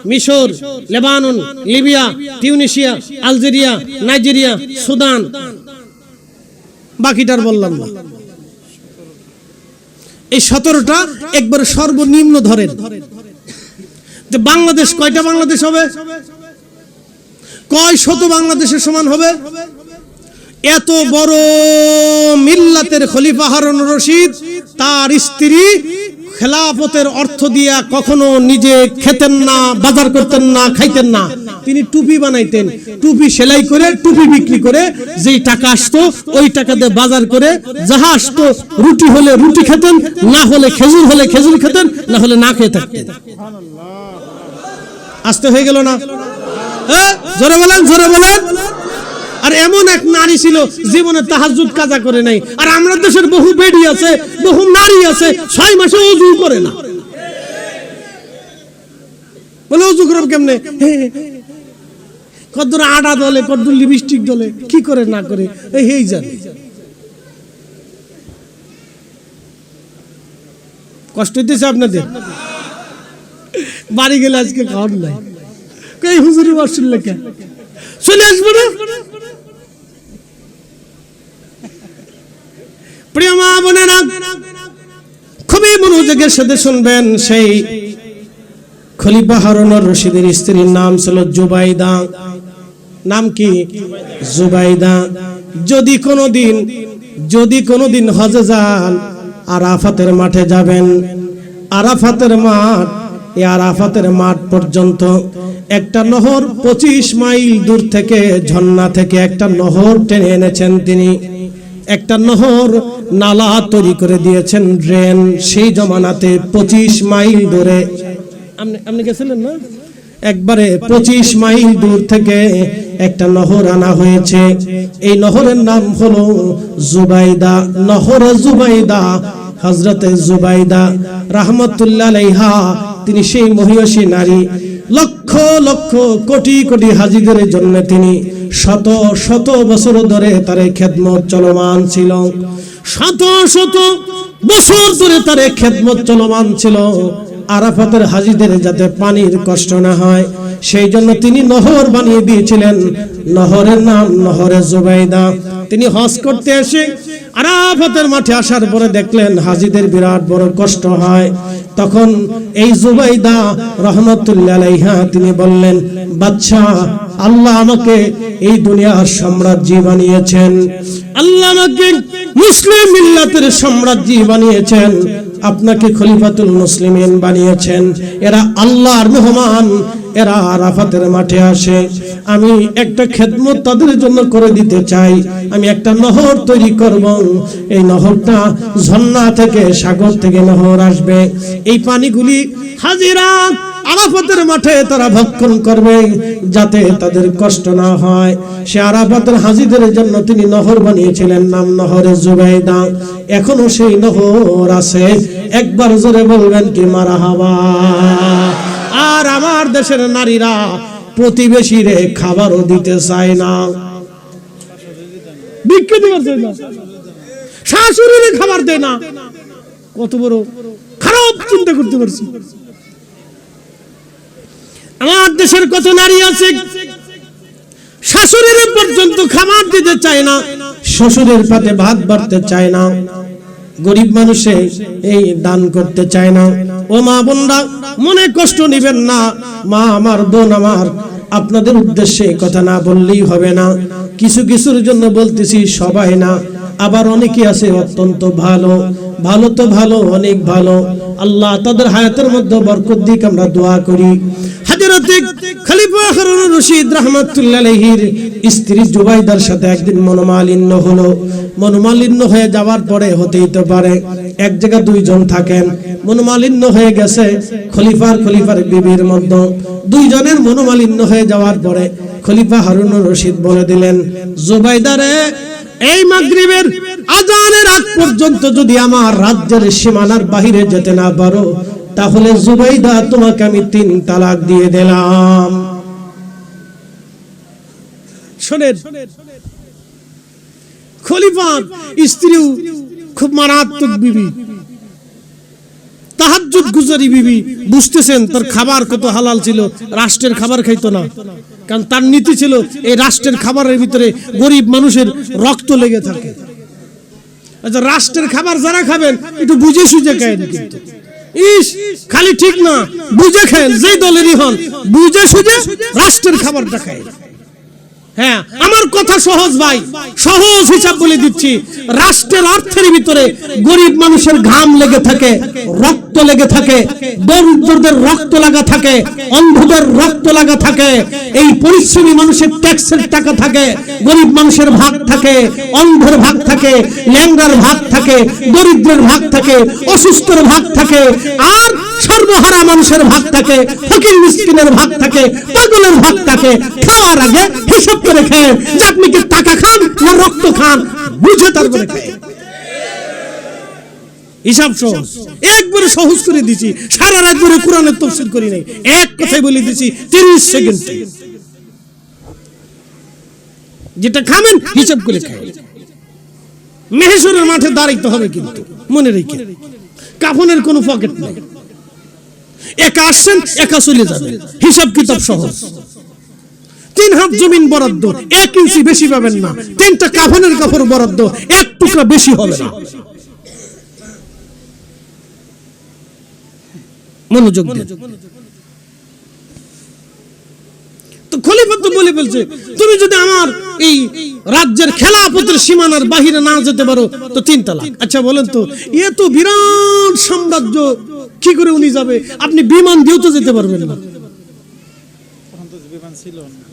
মিশর, Lebanon, Libya, Tunisia, Algeria, Nigeria, Sudan, বাকিটার বললাম না। এই 17টা একবারে সর্বনিম্ন ধরেন। যে বাংলাদেশ কয়টা বাংলাদেশ হবে? কয় শত বাংলাদেশের সমান হবে? এত বড় মিল্লাতের খলিফা হারুন আর রশিদ তার স্ত্রী খেলাফতের অর্থ দিয়া কখনো নিজে খেতেন না, বাজার করতেন না, খাইতেন না। তিনি টুপি বানাইতেন, টুপি সেলাই করে টুপি বিক্রি করে যেই টাকা আসতো ওই টাকা দিয়ে বাজার করে যাহা আসতো, রুটি হলে রুটি খেতেন, না হলে খেজুর খেতেন, না হলে না খেয়ে থাকতেন। আসতে হয়ে গেল না? জোরে বলেন, জোরে বলেন। আর এমন এক নারী ছিল জীবনে তাহাজ্জুদ কাজা করে নাই। আর আমরা দেশের বহু বেডি আছে, বহু নারী আছে 6 মাসে ওযু করে না। বলে ওযু করব কেমনে? কতদূর আটা দলে, কতদূর লিপস্টিক দলে, কি করে না করে এই জানে। কষ্ট হইতেছে আপনাদের? বাড়ি গেলে আজকে খাওয়ার নাই, কই হুজুরের বাসুর লেখা চলে আসবো না। প্রিয় মা বোনেরা, খুবই মনোযোগের সাথে শুনবেন। সেই খলিফা হারুন আর রশিদের স্ত্রীর নাম ছিল জুবাইদা। নাম কি? জুবাইদা। যদি কোনোদিন যদি কোনোদিন হজে যান আরাফাতের মাঠে যাবেন, আরাফাতের মাঠ, এই আরাফাতের মাঠ পর্যন্ত একটা নহর 25 মাইল দূর থেকে, ঝর্ণা থেকে একটা নহর টেনে এনেছেন তিনি। একটা নহর নালা তৈরি করে দিয়েছেন, ড্রেন। সেই জমানাতে 25 মাইল দূরে, আপনি গেছিলেন না, একবারে 25 মাইল দূর থেকে একটা নহর আনা হয়েছে। এই নহরের নাম হলো জুবাইদা, নহরে জুবাইদা। হযরতে জুবাইদা রাহমাতুল্লাহ আলাইহা, তিনি সেই মহিয়সী নারী। লক্ষ লক্ষ কোটি কোটি হাজীদের জন্য তিনি শত শত বছর ধরে তার খেদমত চলমান ছিল। শত শত বছর ধরে তার খেদমত চলমান ছিল। আরাফাতের হাজীদের যাতে পানির কষ্ট না হয়, সেই জন্য তিনি নহর বানিয়ে দিয়েছিলেন। নহরের নাম নহরে জুবাইদা। তিনি হজ করতে এসে আরাফাতের মাঠে আসার পরে দেখলেন হাজীদের বিরাট বড় কষ্ট হয়। তখন এই জুবাইদা রাহমাতুল্লাহ আলাইহা তিনি বললেন, বাদশা, আল্লাহ আমাকে এই দুনিয়ার সাম্রাজ্য বানিয়েছেন, আল্লাহ আমাকে মুসলিম মিল্লাতের সাম্রাজ্য বানিয়েছেন, আপনাকে খলিফাতুল মুসলিমিন বানিয়েছেন। এরা আল্লাহর মেহমান, এরা আরাফাতের মাঠে আসে। আমি একটা খেদমত তাদের জন্য করে দিতে চাই। আমি একটা নহর তৈরি করব। এই নহরটা ঝর্ণা থেকে, সাগর থেকে নহর আসবে। এই পানিগুলি হাজিরা আরাফাতের মাঠে তারা ভক্ষণ করবে, যাতে তাদের কষ্ট না হয়। সে আরাফাতের হাজীদের জন্য তিনি নহর বানিয়েছিলেন, নাম নহরে জুবাইদা। এখনো সেই নহর আছে। একবার জোরে বলবেন কি মারহাবা। আর আমার দেশের নারীরা প্রতিবেশীরে খাবারও দিতে চায় না, ভিক্ষে দিতে চায় না, শাশুড়িরে খাবার দেয় না। কত বড় খারাপ চিন্তা করতে পারছি। আমার দেশের কত নারী আছে শাশুড়ির পর্যন্ত খাবার দিতে চায় না, শ্বশুরের পাতে ভাত বাড়তে চায় না, গরিব মানুষে এই দান করতে চায় না। ও মা বোনরা, মনে কষ্ট নেবেন না। মা আমার, বোন আমার, আপনাদের উদ্দেশ্যে কথা না বললেই হবে না। কিছু কিছুর জন্য বলতেছি, সবাই না। আবার অনেকে আছে অত্যন্ত ভালো, ভালো তো ভালো, অনেক ভালো। আল্লাহ তাদের হায়াতের মধ্যে বরকত দিক, আমরা দোয়া করি। হযরত খলিফা হারুন রশিদ রাহমাতুল্লাহ আলাইহির স্ত্রী জুবাইদার সাথে একদিন মনোমালিন্য হলো। মনোমালিন্য হয়ে যাওয়ার পরে, হতেই তো পারে এক জায়গা দুইজন থাকেন, মনোমালিন্য হয়ে গেছে খলিফার বিবির মধ্যে। দুইজনের মনোমালিন্য হয়ে যাওয়ার পরে খলিফা হারুন রশিদ বলে দিলেন, জুবাইদারে, এই মাগরিবের আযানের আগ পর্যন্ত যদি আমার রাজ্যের সীমানার বাহিরে যেতে না পারো, তাহলে জুবাইদা, তোমাকে আমি 3 তালাক দিয়ে দিলাম। শোনেন, খলিফার স্ত্রীও খুব মারাত্মক বিবি, তাহাজ্জুদ গুজারি বিবি। বুঝতেছেন তার খাবার কত হালাল ছিল, রাষ্ট্রের খাবার খাইতো না। কারণ তার নীতি ছিল, এই রাষ্ট্রের খাবারের ভিতরে গরিব মানুষের রক্ত লেগে থাকে। আচ্ছা, রাষ্ট্রের খাবার যারা খাবেন একটু বুঝে সুঝে খায়েন, কিন্তু খালি ঠিক না, বুঝে খায়েন। যেই দলেরই হন, বুঝে সুঝে রাষ্ট্রের খাবারটা খায়। হ্যাঁ, আমার কথা সহজ ভাই, সহজ হিসাব বলে দিচ্ছি। রাষ্ট্রের অর্থের ভিতরে গরিব মানুষের ঘাম লেগে থাকে, রক্ত লেগে থাকে, দরিদ্রদের রক্ত লাগা থাকে, অন্ধদের রক্ত লাগা থাকে। এই পরিশ্রমী মানুষের ট্যাক্সের টাকা থাকে, গরিব মানুষের ভাগ থাকে, অন্ধের ভাগ থাকে, ল্যাংড়ার ভাগ থাকে, দরিদ্রের ভাগ থাকে, অসুস্থের ভাগ থাকে, আর সর্বহারা মানুষের ভাগ থাকে, ফকির মিসকিনের ভাগ থাকে, পাগলের ভাগ থাকে। খাওয়ার আগে হিসাব করে খায় যে আপনি কি টাকা খান না রক্ত খান, বুঝে তারপরে খায়। হিসাব সহজ, একবারে সহজ করে দিছি। সারা রাত ধরে কোরআনের তাফসীর করি নাই, এক কথাই বলে দিছি 30 সেকেন্ডে। যেটা খাবেন হিসাব করে খায়। মেহেশ্বরের মাঠে দাঁড়াইতে হবে, কিন্তু মনে রেখে, কাফনের কোনো পকেট নেই। একা আসছেন, একা চলে যাবেন, হিসাব কিতাব সহজ। 3 হাত জমিন বরাদ্দ, 1 ইঞ্চি বেশি পাবেন না। 3টা কাফনের কাপড় বরাদ্দ, 1 টুকরা বেশি হবে না। মনোযোগ দিন। তো খলিফা তো বলে ফেলছে, তুমি যদি আমার এই রাজ্যের খেলাফতের সীমানার বাহিরে না যেতে পারো তো 3 তালাক। আচ্ছা বলেন তো, এ তো বিরাট সাম্রাজ্য, কি করে উনি যাবে? আপনি বিমান দিয়েও তো যেতে পারবেন না।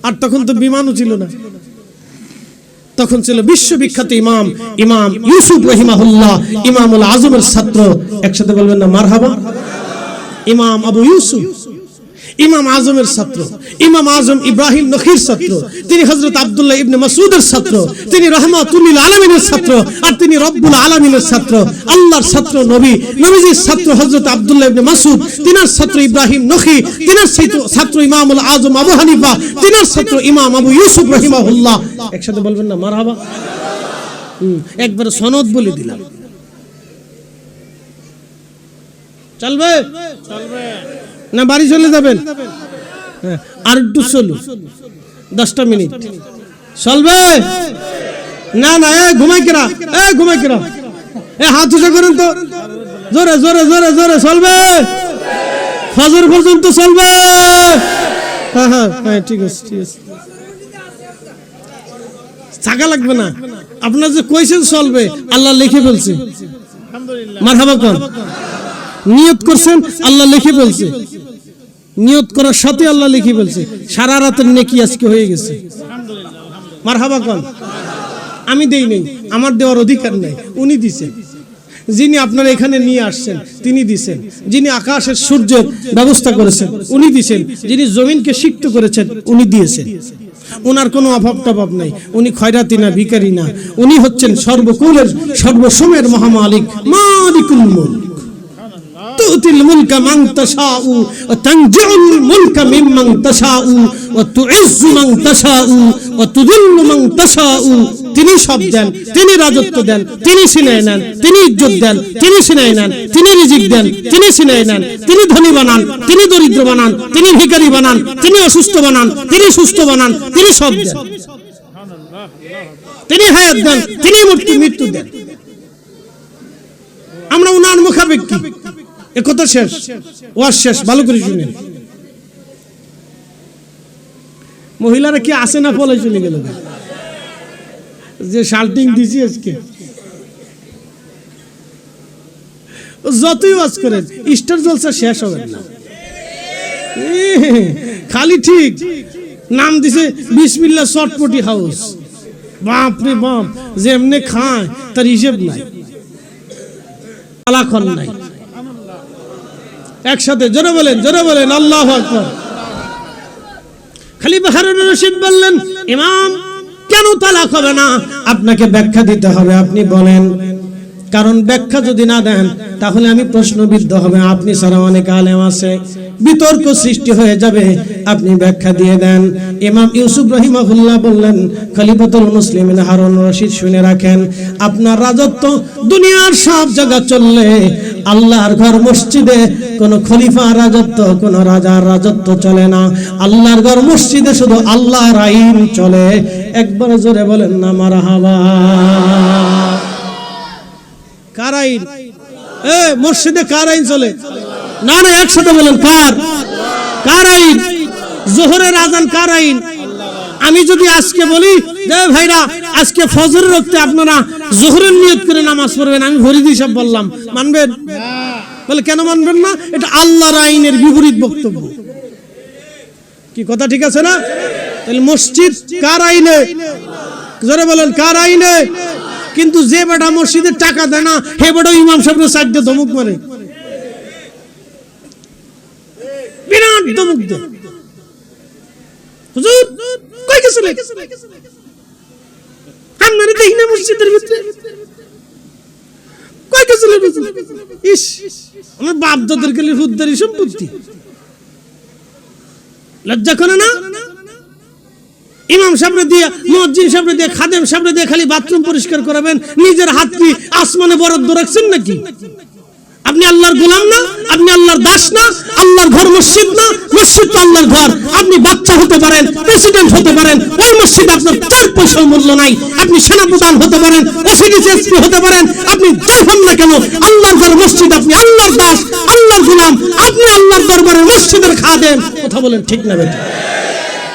আর তখন তো বিমানও ছিল না, তখন ছিল বিশ্ববিখ্যাত ইমাম ইউসুফ রহিমাহুল্লাহ, ইমামুল আজমের ছাত্র। একসাথে বলবেন না মারহাবা? ইমাম আবু ইউসুফ ইমাম আজমের ছাত্র, ইমাম আজম ইব্রাহিম নখীর ছাত্র, তিনি হযরত আব্দুল্লাহ ইবনে মাসউদের ছাত্র, তিনি রাহমাতুল লিল আলামিনের ছাত্র, আর তিনি রব্বুল আলামিনের ছাত্র, আল্লাহর ছাত্র, নবীজির ছাত্র হযরত আব্দুল্লাহ ইবনে মাসউদ, তিনার ছাত্র ইব্রাহিম নখী, তিনার ছাত্র ইমামুল আজম আবু হানিফা, তিনার ছাত্র ইমাম আবু ইউসুফ রাহিমাহুল্লাহ। একসাথে বলবেন না মারহাবা? একবার সনদ বলে দিলাম, চলবে না বাড়ি চলে যাবেন? আর একটু চলু, 10টা মিনিট চলবে না? না ঘুমাই কেরা, ঘুমাই কেরা, হাত উঁচু করেন তো, জোরে জোরে জোরে জোরে চলবে, ফজর পর্যন্ত চলবে। হ্যাঁ হ্যাঁ হ্যাঁ, ঠিক আছে ঠিক আছে, থাকা লাগবে না। আপনার যে কইছেন চলবে, আল্লাহ লিখে ফেলছে। মারহাবা কোন? নিয়ত করছেন, আল্লাহ লিখে ফেলছে। নিয়ত করার সাথে আল্লাহ লিখে ফেলছে। সারা রাতের নেকি আজকে হয়ে গেছে। মারহাবা কোন? আমি দেই নাই, আমার দেওয়ার অধিকার নাই, উনি দিছেন। যিনি আপনারা এখানে নিয়ে আসছেন তিনি দিছেন। যিনি আকাশের সূর্যের ব্যবস্থা করেছেন উনি দিছেন। যিনি জমিনকে সিক্ত করেছেন উনি দিয়েছেন। ওনার কোনো অভাব টভাব নাই। উনি খয়রাতি না, ভিখারি না। উনি হচ্ছেন সর্বকুলের সর্বসময়ের মহামালিক, মালিকুল মুলক। তুতিল মুলকা মান তাশাউ ওয়া তানজিউল মুলকা মিম্মান তাশাউ ওয়া তুইজ্জু মান তাশাউ ওয়া তুযিল্লু মান তাশাউ। তিনি সব দেন, তিনি রাজত্ব দেন, তিনি ছিনায় নেন, তিনি ইজ্জত দেন, তিনি ছিনায় নেন, তিনি রিজিক দেন, তিনি ছিনায় নেন, তিনি ধনী বানান, তিনি দরিদ্র বানান, তিনি ভিখারি বানান, তিনি অসুস্থ বানান, তিনি সুস্থ বানান, তিনি সব দেন। তিনি হায়াত দেন, তিনি মৃত্যু দেন। আমরা উনার মুখাপেক্ষী। একথা শেষ, ওয়াজ শেষ, ভালো করে শুনেন। মহিলারা কি আসে না ফলে চলে গেল? যে শাল্টিং দিছি আজকে, যতই ওয়াজ করেন স্টার জলসা শেষ হবে না। খালি ঠিক নাম দিছে বিসমিল্লাহ চটপটি হাউস। বাপ রে বাপ, যে এমনি খায় তার হিসেব নাই, আলাখন নাই। একসাথে জোরে বলেন, জোরে বলেন আল্লাহু আকবার। খলিফা হারুন রশিদ বললেন, ইমাম কেন তালাক হবে না? আপনাকে ব্যাখ্যা দিতে হবে, আপনি বলেন। কারণ ব্যাখ্যা যদি না দেন তাহলে আমি প্রশ্নবিদ্ধ হবে। আপনি ছাড়া অনেক আলেম আছে, বিতর্ক সৃষ্টি হয়ে যাবে। আপনি ব্যাখ্যা দিয়ে দেন। ইমাম ইউসুফ রাহিমাহুল্লাহ বললেন, খলিফাতুল মুসলিমিন হারুন রশিদ শুনে রাখেন, আপনার রাজত্ব দুনিয়ার সব জায়গা চললে আল্লাহর ঘর মসজিদে কোন খলিফা রাজত্ব, কোন রাজার রাজত্ব চলে না। আল্লাহর ঘর মসজিদে শুধু আল্লাহর আইন চলে। একবার জোরে বলেন না মারহাবা। কার আইন? মসজিদে কার আইন চলে? না না, একসাথে বলেন, কার আইন? জোহরের আজান কার আইন? আমি যদি আজকে বলি যে ভাইরা আজকে ফজরের ওয়াক্তে আপনারা জোহরের নিয়ত করে নামাজ পড়বেন, আমি ফরিদি সাহেব বললাম, মানবেন? বলে কেন মানবেন না? এটা আল্লাহর আইনের বিপরীত বক্তব্য। কি কথা ঠিক আছে না? তাহলে মসজিদ কার আইনে? জোরে বলেন, কার আইনে? কিন্তু যে বেটা মসজিদে টাকা দেয় না, হে বেটা ইমাম সাহেবের সাইডে ধমক মারে, বিরাট ধমক দেয়। হুজুর কই গেছিলেন? আপনারা দেখি না মসজিদের ভিতরে, কই গেছিলেন? ইস, আমার বাপ দাদার গেলে হুদ্দারি সম্পত্তি, লজ্জা করে না? ইমাম সাহেবরে দিয়ে, মুয়াজ্জিন সাহেবরে দিয়ে, খাদেম সাহেবরে দিয়ে খালি বাথরুম পরিষ্কার করাবেন, নিজের হাত কি আসমানে বরাদ্দ রাখছেন নাকি? আপনি আল্লাহর গোলাম না? আপনি আল্লাহর দাস না? আল্লাহর ঘর মসজিদ না? মসজিদ তো আল্লাহর ঘর। আপনি বাচ্চা হতে পারেন, প্রেসিডেন্ট হতে পারেন, ওই মসজিদে আপনার 4 পয়সার মূল্য নাই। আপনি সেনাপ্রধান হতে পারেন, ওসিডিসি এসপি হতে পারেন, আপনি যাই হন না কেন, আল্লাহর ঘর মসজিদ, আপনি আল্লাহর দাস, আল্লাহর গোলাম, আপনি আল্লাহর দরবারে মসজিদের খাদেম। কথা বলেন ঠিক না বেটা?